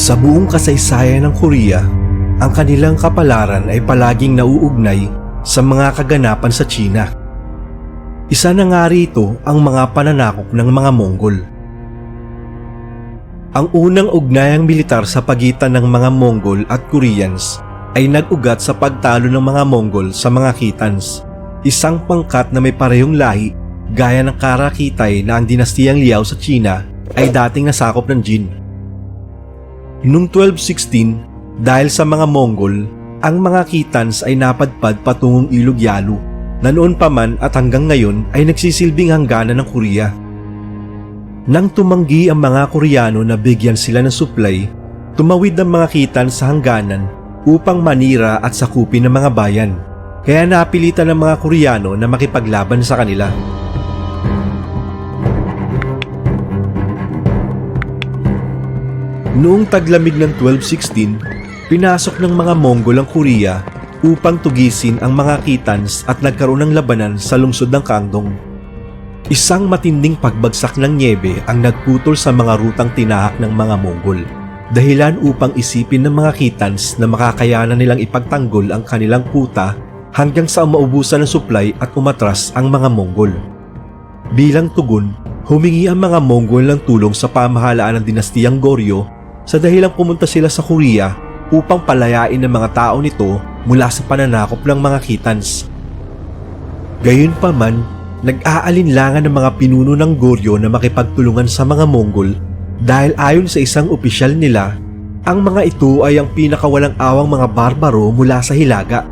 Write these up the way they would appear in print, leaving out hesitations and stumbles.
Sa buong kasaysayan ng Korea, ang kanilang kapalaran ay palaging nauugnay sa mga kaganapan sa China. Isa na nga rito ang mga pananakop ng mga Mongol. Ang unang ugnayang militar sa pagitan ng mga Mongol at Koreans ay nag-ugat sa pagtalo ng mga Mongol sa mga Khitans, isang pangkat na may parehong lahi gaya ng Karakitay na ang dinastiyang Liao sa China ay dating nasakop ng Jin. Noong 1216, dahil sa mga Mongol, ang mga Khitans ay napadpad patungong Ilog Yalu na noon pa man at hanggang ngayon ay nagsisilbing hangganan ng Korea. Nang tumanggi ang mga Koreano na bigyan sila ng supply, tumawid ang mga Khitans sa hangganan upang manira at sakupin ng mga bayan, kaya napilitan ng mga Koreano na makipaglaban sa kanila. Noong taglamig ng 1216, pinasok ng mga Mongol ang Korea upang tugisin ang mga Khitans at nagkaroon ng labanan sa lungsod ng Kangdong. Isang matinding pagbagsak ng nyebe ang nagputol sa mga rutang tinahak ng mga Mongol, dahilan upang isipin ng mga Khitans na makakayanan nilang ipagtanggol ang kanilang kuta hanggang sa maubusan ng supply at umatras ang mga Mongol. Bilang tugon, humingi ang mga Mongol ng tulong sa pamahalaan ng dinastiyang Goryeo sa dahilang pumunta sila sa Korea upang palayain ang mga tao nito mula sa pananakop ng mga Khitans. Gayunpaman, nag-aalinlangan ng mga pinuno ng Goryeo na makipagtulungan sa mga Mongol dahil ayon sa isang opisyal nila, ang mga ito ay ang pinakawalang awang mga barbaro mula sa Hilaga.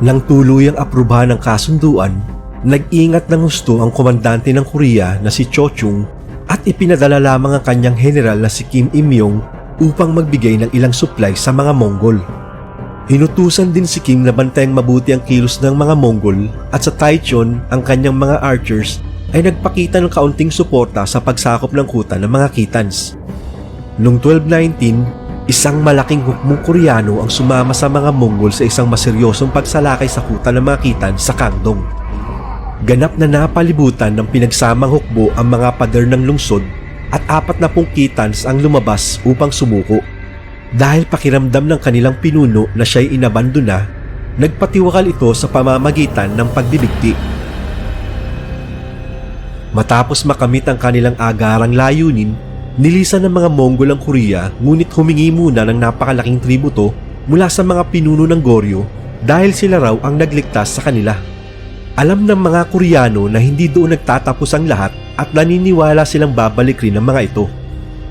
Nang tuluyang aprubahan ng kasunduan, nag-ingat ng husto ang komandante ng Korea na si Cho Chung at ipinadala lamang ang kanyang general na si Kim Il-yong upang magbigay ng ilang supply sa mga Mongol. Hinutusan din si Kim na bantayang mabuti ang kilos ng mga Mongol at sa Taichung ang kanyang mga archers ay nagpakita ng kaunting suporta sa pagsakop ng kuta ng mga Khitans. Noong 1219, isang malaking hukbong Koreano ang sumama sa mga Mongol sa isang maseryosong pagsalakay sa kuta ng mga Khitans sa Kangdong. Ganap na napalibutan ng pinagsamang hukbo ang mga pader ng lungsod at 40 Khitans ang lumabas upang sumuko. Dahil pakiramdam ng kanilang pinuno na siya'y inabandona, nagpatiwakal ito sa pamamagitan ng pagbibigti. Matapos makamit ang kanilang agarang layunin, nilisan ng mga Mongol ang Korea ngunit humingi muna ng napakalaking tributo mula sa mga pinuno ng Goryeo dahil sila raw ang nagligtas sa kanila. Alam ng mga Koreano na hindi doon nagtatapos ang lahat at naniniwala silang babalik rin ang mga ito.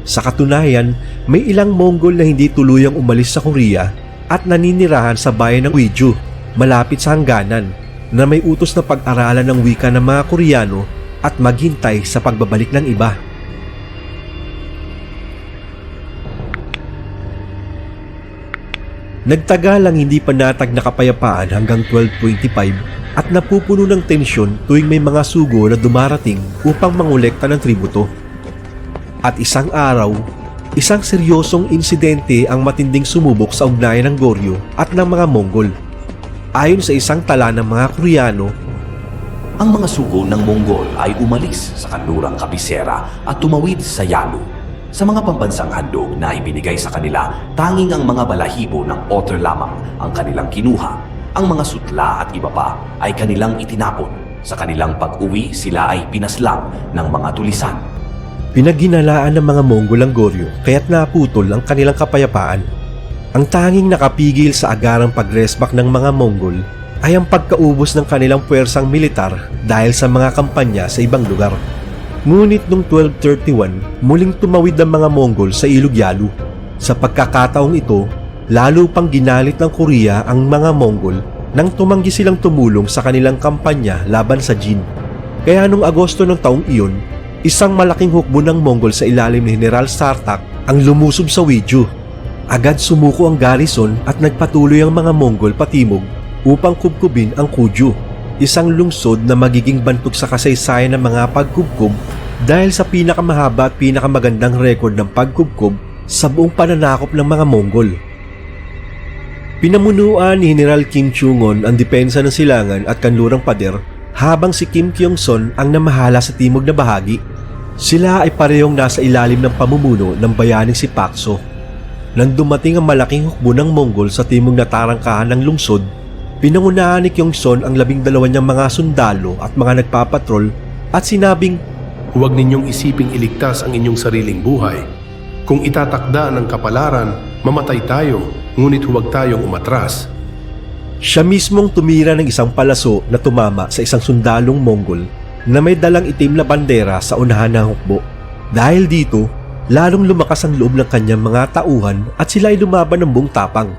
Sa katunayan, may ilang Mongol na hindi tuluyang umalis sa Korea at naninirahan sa bayan ng Uiju, malapit sa hangganan, na may utos na pag-aralan ng wika ng mga Koreano at maghintay sa pagbabalik ng iba. Nagtagal ang hindi panatag na kapayapaan hanggang 1225 at napupuno ng tensyon tuwing may mga sugo na dumarating upang mangolekta ng tributo. At isang araw, isang seryosong insidente ang matinding sumubok sa ugnayan ng Goryeo at ng mga Mongol. Ayon sa isang tala ng mga Koreano, ang mga sugo ng Mongol ay umalis sa kanlurang kabisera at tumawid sa Yalu. Sa mga pambansang handog na ibinigay sa kanila, tanging ang mga balahibo ng otter lamang ang kanilang kinuha. Ang mga sutla at iba pa ay kanilang itinapon. Sa kanilang pag-uwi, sila ay pinaslang ng mga tulisan. Pinaghinalaan ng mga Mongol ang Goryeo kaya't naputol ang kanilang kapayapaan. Ang tanging nakapigil sa agarang pagresbak ng mga Mongol ay ang pagkaubos ng kanilang puwersang militar dahil sa mga kampanya sa ibang lugar. Ngunit noong 1231, muling tumawid ang mga Mongol sa Ilog Yalu. Sa pagkakataong ito, lalo pang ginalit ng Korea ang mga Mongol nang tumanggi silang tumulong sa kanilang kampanya laban sa Jin. Kaya noong Agosto ng taong iyon, isang malaking hukbo ng Mongol sa ilalim ni General Sartak ang lumusob sa Uiju. Agad sumuko ang garrison at nagpatuloy ang mga Mongol patimog upang kubkubin ang Kuju, isang lungsod na magiging bantog sa kasaysayan ng mga pagkubkob dahil sa pinakamahaba at pinakamagandang rekord ng pagkubkob sa buong pananakop ng mga Mongol. Pinamunuan ni General Kim Chung-on ang depensa ng silangan at kanlurang pader habang si Kim Kyong-son ang namahala sa timog na bahagi. Sila ay parehong nasa ilalim ng pamumuno ng bayaning si Pakso. Nang dumating ang malaking hukbo ng Monggol sa timog na tarangkahan ng lungsod, pinangunahan ni Kyongson ang 12 niyang mga sundalo at mga nagpapatrol at sinabing, Huwag ninyong isiping iligtas ang inyong sariling buhay. Kung itatakda ng kapalaran, mamatay tayo, ngunit huwag tayong umatras. siya mismong tumira ng isang palaso na tumama sa isang sundalong Monggol na may dalang itim na bandera sa unahan ng hukbo. Dahil dito, lalong lumakas ang loob ng kanyang mga tauhan at sila ay lumaban ng buong tapang.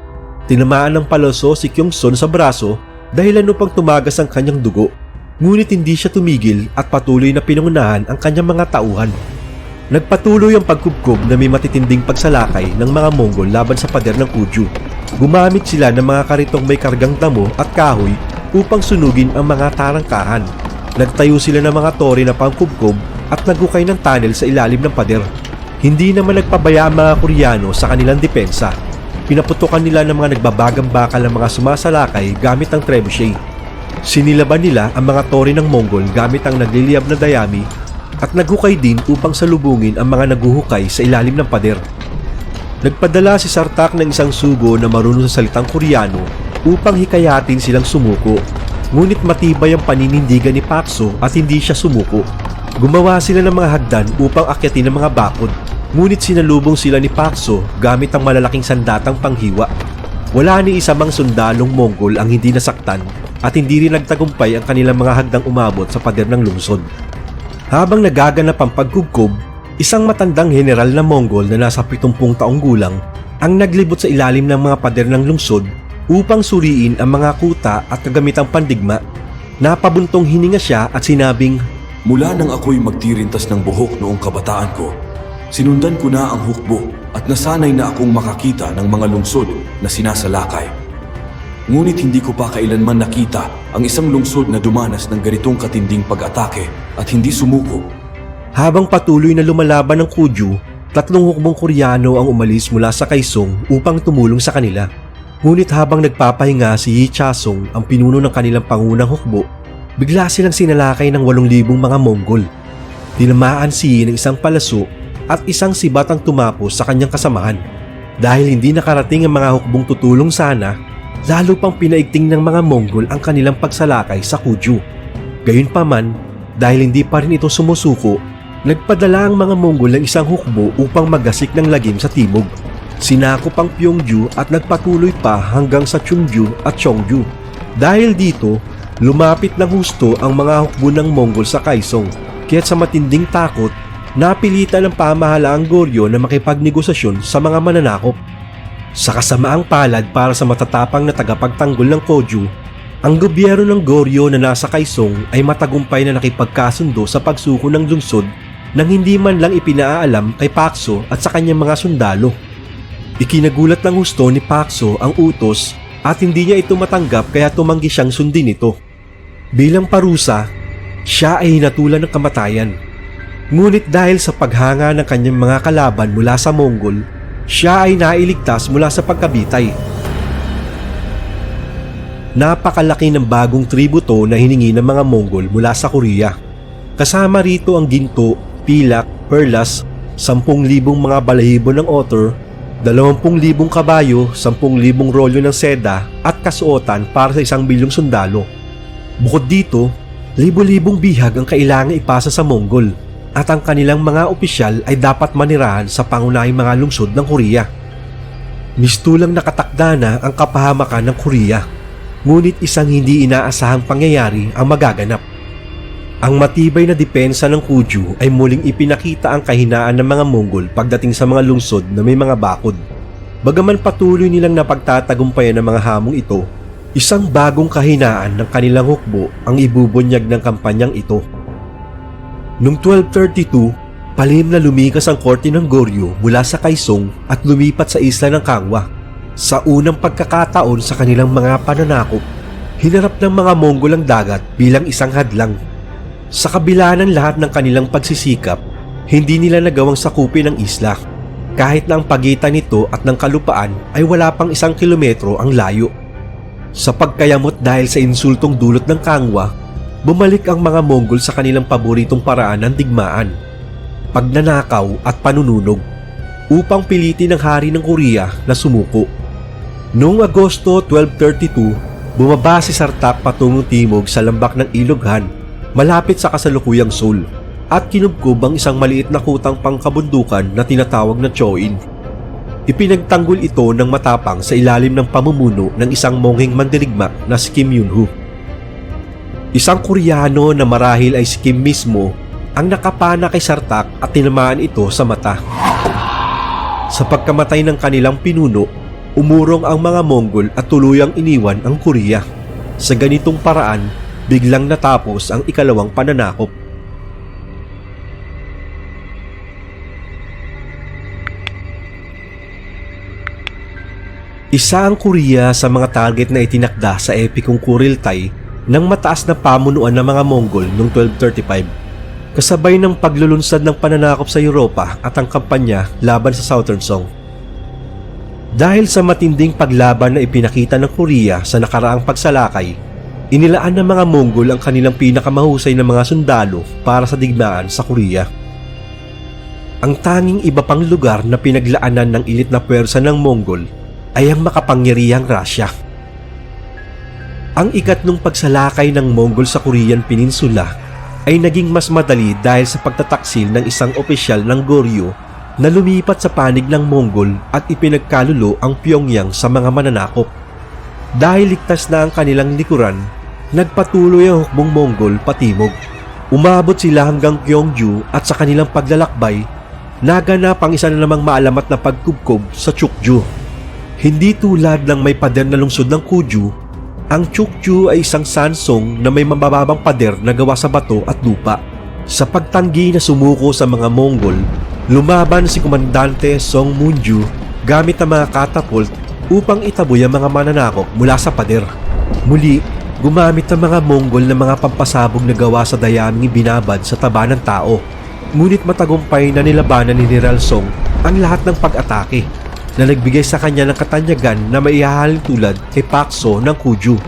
Tinamaan ng palaso si Kyongson sa braso dahilan upang tumagas ang kanyang dugo. Ngunit hindi siya tumigil at patuloy na pinangunahan ang kanyang mga tauhan. Nagpatuloy ang pagkubkob na may matitinding pagsalakay ng mga Monggol laban sa pader ng Kujyu. Gumamit sila ng mga karitong may kargang damo at kahoy upang sunugin ang mga tarangkahan. Nagtayo sila ng mga tore na pangkubkob at naghukay ng tunnel sa ilalim ng pader. Hindi naman nagpabaya ang mga Koreano sa kanilang depensa. Pinaputukan nila ng mga nagbabagang bakal ng mga sumasalakay gamit ang trebuchet. Sinilaban nila ang mga tore ng Monggol gamit ang nagliliyab na dayami at naghukay din upang salubungin ang mga naguhukay sa ilalim ng pader. Nagpadala si Sartak ng isang sugo na marunong sa salitang Koreano upang hikayatin silang sumuko. Ngunit matibay ang paninindigan ni Pakso at hindi siya sumuko. Gumawa sila ng mga hagdan upang akyatin ang mga bakod. Ngunit sinalubong sila ni Pakso gamit ang malalaking sandatang panghiwa. Wala ni isa mang sundalong Monggol ang hindi nasaktan at hindi rin nagtagumpay ang kanilang mga hagdang umabot sa pader ng lungsod. Habang nagaganap ang pagkubkob, isang matandang general na Monggol na nasa 70 taong gulang ang naglibot sa ilalim ng mga pader ng lungsod upang suriin ang mga kuta at kagamitang pandigma. Napabuntong hininga siya at sinabing, Mula nang ako'y magtirintas ng buhok noong kabataan ko, sinundan ko na ang hukbo at nasanay na akong makakita ng mga lungsod na sinasalakay. Ngunit hindi ko pa kailanman nakita ang isang lungsod na dumanas ng ganitong katinding pag-atake at hindi sumuko. Habang patuloy na lumalaban ng Kujyu, 3 hukbong Koreano ang umalis mula sa Kaesong upang tumulong sa kanila. Ngunit habang nagpapahinga si Yi Chasong, ang pinuno ng kanilang pangunang hukbo, bigla silang sinalakay ng 8,000 mga Monggol. Tinamaan si Yi ng isang palaso at isang sibat ang tumapos sa kanyang kasamahan. Dahil hindi nakarating ang mga hukbong tutulong sana, lalo pang pinaigting ng mga Monggol ang kanilang pagsalakay sa Kujyu. Gayunpaman, dahil hindi pa rin ito sumusuko, nagpadala ang mga Monggol ng isang hukbo upang magasik ng lagim sa timog. Sinakop ang Pyeongju at nagpatuloy pa hanggang sa Chungju at Cheongju. Dahil dito, lumapit ng husto ang mga hukbo ng Monggol sa Kaesong, kaya't sa matinding takot, napilitan ng pamahalaang Goryeo na makipagnegosasyon sa mga mananakop. Sa kasamaang palad para sa matatapang na tagapagtanggol ng Kojyu, ang gobyerno ng Goryeo na nasa Kaesong ay matagumpay na nakipagkasundo sa pagsuko ng lungsod nang hindi man lang ipinaalam kay Pakso at sa kanyang mga sundalo. Ikinagulat ng husto ni Pakso ang utos at hindi niya ito matanggap kaya tumanggi siyang sundin ito. Bilang parusa, siya ay hinatulan ng kamatayan. Ngunit dahil sa paghanga ng kanyang mga kalaban mula sa Monggol, siya ay nailigtas mula sa pagkabitay. Napakalaki ng bagong tributo na hiningi ng mga Monggol mula sa Korea. Kasama rito ang ginto, pilak, perlas, 10,000 mga balahibo ng otter, 20,000 kabayo, 10,000 rolyo ng seda at kasuotan para sa 1 milyong sundalo. Bukod dito, libo-libong bihag ang kailangang ipasa sa Monggol at ang kanilang mga opisyal ay dapat manirahan sa pangunahing mga lungsod ng Korea. Mistulang nakatakda na ang kapahamakan ng Korea, ngunit isang hindi inaasahang pangyayari ang magaganap. Ang matibay na depensa ng Kujyu ay muling ipinakita ang kahinaan ng mga Monggol pagdating sa mga lungsod na may mga bakod. Bagaman patuloy nilang napagtatagumpayan ng mga hamong ito, isang bagong kahinaan ng kanilang hukbo ang ibubunyag ng kampanyang ito. Noong 1232, palihim na lumikas ang korte ng Goryeo mula sa Kaesong at lumipat sa isla ng Kangwa. Sa unang pagkakataon sa kanilang mga pananakop, hinarap ng mga Monggol ang dagat bilang isang hadlang. Sa kabila ng lahat ng kanilang pagsisikap, hindi nila nagawang sakupin ang isla. Kahit na ang pagitan nito at ng kalupaan ay wala pang 1 kilometro ang layo. Sa pagkayamot dahil sa insultong dulot ng Kangwa, bumalik ang mga Monggol sa kanilang paboritong paraan ng digmaan, pagnanakaw at panununog. upang pilitin ng hari ng Korea na sumuko. Noong Agosto 1232, bumaba si Sartak patungong timog sa lambak ng Ilog Han, malapit sa kasalukuyang Seoul, at kinubkob ang isang maliit na kutang pangkabundukan na tinatawag na Choin. Ipinagtanggol ito ng matapang sa ilalim ng pamumuno ng isang mongheng mandirigma na si Kim Yun-ho. Isang Koreano na marahil ay si Kim mismo ang nakapana kay Sartak at tinamaan ito sa mata. Sa pagkamatay ng kanilang pinuno, umurong ang mga Mongol at tuluyang iniwan ang Korea. Sa ganitong paraan, biglang natapos ang ikalawang pananakop. Isa ang Korea sa mga target na itinakda sa epikong Kuriltai ng mataas na pamunuan ng mga Mongol noong 1235, kasabay ng paglulunsad ng pananakop sa Europa at ang kampanya laban sa Southern Song. Dahil sa matinding paglaban na ipinakita ng Korea sa nakaraang pagsalakay, inilaan ng mga Mongol ang kanilang pinakamahusay na mga sundalo para sa digmaan sa Korea. Ang tanging iba pang lugar na pinaglaanan ng ilit na puwersa ng Mongol ay ang makapangyarihang Russia. Ang ikatlong pagsalakay ng Mongol sa Korean Peninsula ay naging mas madali dahil sa pagtataksil ng isang opisyal ng Goryeo na lumipat sa panig ng Mongol at ipinagkalulo ang Pyongyang sa mga mananakop. Dahil ligtas na ang kanilang likuran, nagpatuloy ang hukbong Mongol patimog. Umabot sila hanggang Gyeongju at sa kanilang paglalakbay, naganap ang isa na namang maalamat na pagkubkob sa Chukju. Hindi tulad ng may pader na lungsod ng Kuju, ang Chukju ay isang sansong na may mabababang pader na gawa sa bato at lupa. Sa pagtanggi na sumuko sa mga Mongol, lumaban si Komandante Song Munju gamit ang mga catapult upang itaboy ang mga mananakop mula sa pader. Muli, gumamit ang mga Mongol ng mga pampasabog na gawa sa dayaming binabad sa taba ng tao. Ngunit matagumpay na nilabanan ni General Song ang lahat ng pag-atake na nagbigay sa kanya ng katanyagan na maihahalin tulad kay Pak So ng Kuju.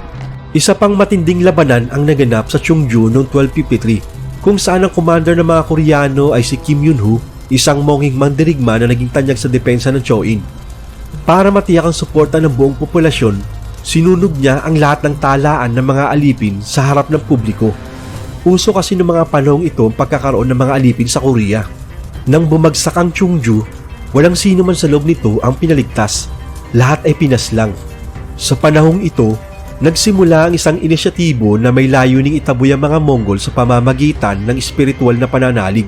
Isa pang matinding labanan ang naganap sa Cheongju noong 1253 kung saan ang commander ng mga Koreano ay si Kim Yun-ho, isang mongheng mandirigma na naging tanyag sa depensa ng Choin. Para matiyak ang suporta ng buong populasyon, sinunog niya ang lahat ng talaan ng mga alipin sa harap ng publiko. Uso kasi ng mga panahong ito ang pagkakaroon ng mga alipin sa Korea. Nang bumagsak ang Cheongju, walang sino man sa loob nito ang pinaligtas. Lahat ay pinaslang. Sa panahong ito, nagsimula ang isang inisyatibo na may layuning itaboy ang mga Mongol sa pamamagitan ng espiritual na pananalig.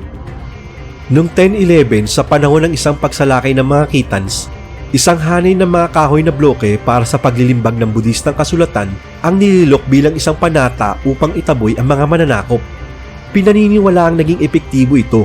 Noong 1011 sa panahon ng isang pagsalakay ng mga Khitans, isang hanay ng mga kahoy na bloke para sa paglilimbag ng Budistang kasulatan ang nililok bilang isang panata upang itaboy ang mga mananakop. Pinaniniwala ang naging epektibo ito.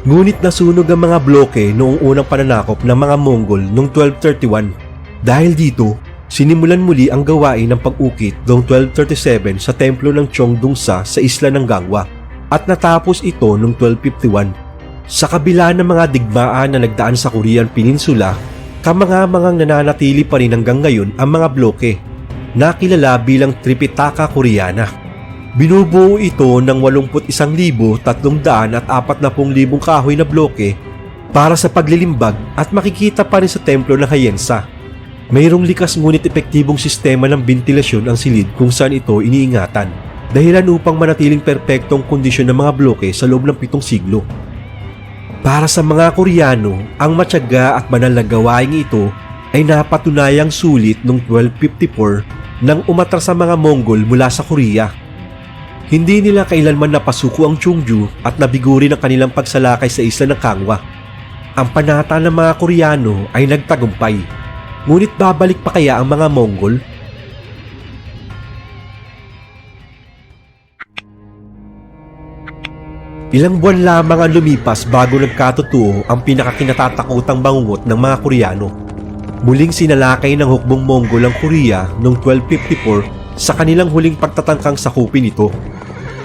Ngunit nasunog ang mga bloke noong unang pananakop ng mga Mongol noong 1231. Dahil dito, sinimulan muli ang gawain ng pag-ukit noong 1237 sa templo ng Cheongdongsa sa isla ng Gangwa at natapos ito noong 1251. Sa kabila ng mga digmaan na nagdaan sa Korean Peninsula, kamangamangang nananatili pa rin hanggang ngayon ang mga bloke na kilala bilang Tripitaka Koreana. Binubuo ito ng 81,340,000 kahoy na bloke para sa paglilimbag at makikita pa rin sa templo ng Hayensa. Mayroong likas ngunit epektibong sistema ng bentilasyon ang silid kung saan ito iniingatan, dahilan upang manatiling perpektong kondisyon ng mga bloke sa loob ng 7 siglo. Para sa mga Koreano, ang matyaga at banal na gawain ito ay napatunayang sulit noong 1254 nang umatras sa mga Mongol mula sa Korea. Hindi nila kailanman napasuko ang Cheongju at nabiguri ng kanilang pagsalakay sa isla ng Gangwa. Ang panata ng mga Koreano ay nagtagumpay. Ngunit babalik pa kaya ang mga Mongol? Ilang buwan lamang ang lumipas bago nagkatotoo ang pinakakinatatakutang bangungot ng mga Koreano. Muling sinalakay ng hukbong Mongol ang Korea noong 1254 sa kanilang huling pagtatangkang sakupin ito.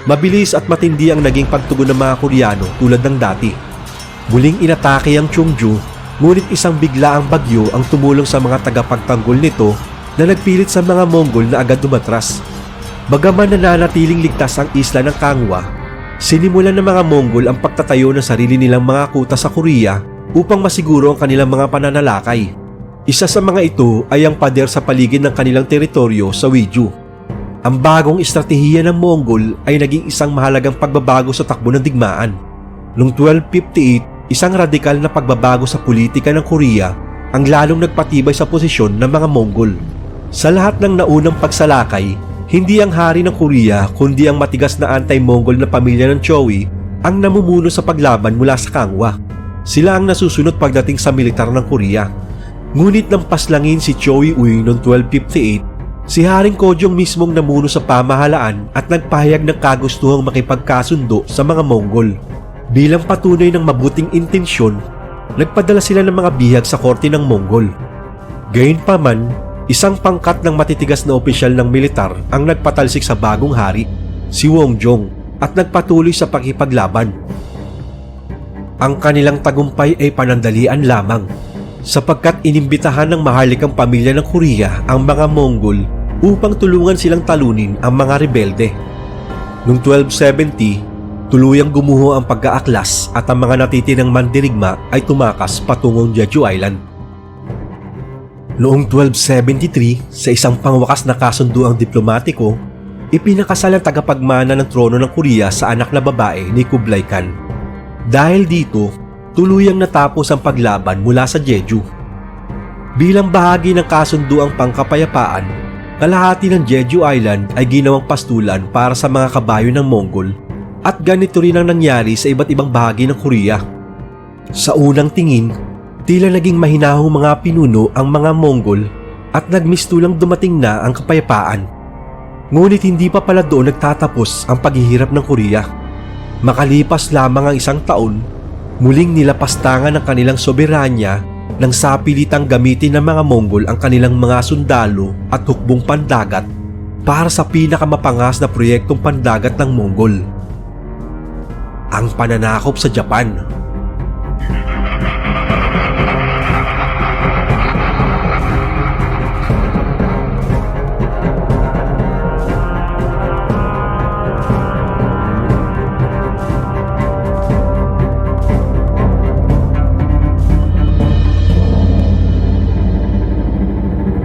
Mabilis at matindi ang naging pagtugon ng mga Koreano tulad ng dati. Muling inatake ang Cheongju, ngunit isang biglaang bagyo ang tumulong sa mga tagapagtanggol nito na nagpilit sa mga Mongol na agad umatras. Bagaman nananatiling ligtas ang isla ng Gangwa, sinimulan ng mga Mongol ang pagtatayo ng sarili nilang mga kuta sa Korea upang masiguro ang kanilang mga pananalakay. Isa sa mga ito ay ang pader sa paligid ng kanilang teritoryo sa Wiju. Ang bagong estratehiya ng Mongol ay naging isang mahalagang pagbabago sa takbo ng digmaan. Noong 1258, isang radikal na pagbabago sa politika ng Korea ang lalong nagpatibay sa posisyon ng mga Mongol. Sa lahat ng naunang pagsalakay, hindi ang hari ng Korea kundi ang matigas na anti-Mongol na pamilya ng Chowi ang namumuno sa paglaban mula sa Kangwa. Sila ang nasusunod pagdating sa militar ng Korea. Ngunit nang paslangin si Chowi Ui noong 1258, si Haring Kojong mismong namuno sa pamahalaan at nagpahayag ng kagustuhang makipagkasundo sa mga Mongol. Bilang patunay ng mabuting intensyon, nagpadala sila ng mga bihag sa korte ng Mongol. Gayunpaman, isang pangkat ng matitigas na opisyal ng militar ang nagpatalsik sa bagong hari, si Wongjong, at nagpatuloy sa pakipaglaban. Ang kanilang tagumpay ay panandalian lamang, sapagkat inimbitahan ng maharlikang pamilya ng Korea ang mga Mongol upang tulungan silang talunin ang mga rebelde. Noong 1270, tuluyang gumuho ang pagkaaklas at ang mga natitirang mandirigma ay tumakas patungong Jeju Island. Noong 1273, sa isang pangwakas na kasunduang diplomatiko, ipinakasal ang tagapagmana ng trono ng Korea sa anak na babae ni Kublai Khan. Dahil dito, tuluyang natapos ang paglaban mula sa Jeju. Bilang bahagi ng kasunduang pangkapayapaan, kalahati ng Jeju Island ay ginawang pastulan para sa mga kabayo ng Mongol. At ganito rin ang nangyari sa iba't ibang bahagi ng Korea. Sa unang tingin, tila naging mahinahong mga pinuno ang mga Mongol at nagmistulang dumating na ang kapayapaan. Ngunit hindi pa pala doon nagtatapos ang paghihirap ng Korea. Makalipas lamang ang isang taon, muling nilapastangan ng kanilang soberanya nang sapilitang gamitin ng mga Mongol ang kanilang mga sundalo at hukbong pandagat para sa pinakamapangas na proyektong pandagat ng Mongol, ang pananakop sa Japan.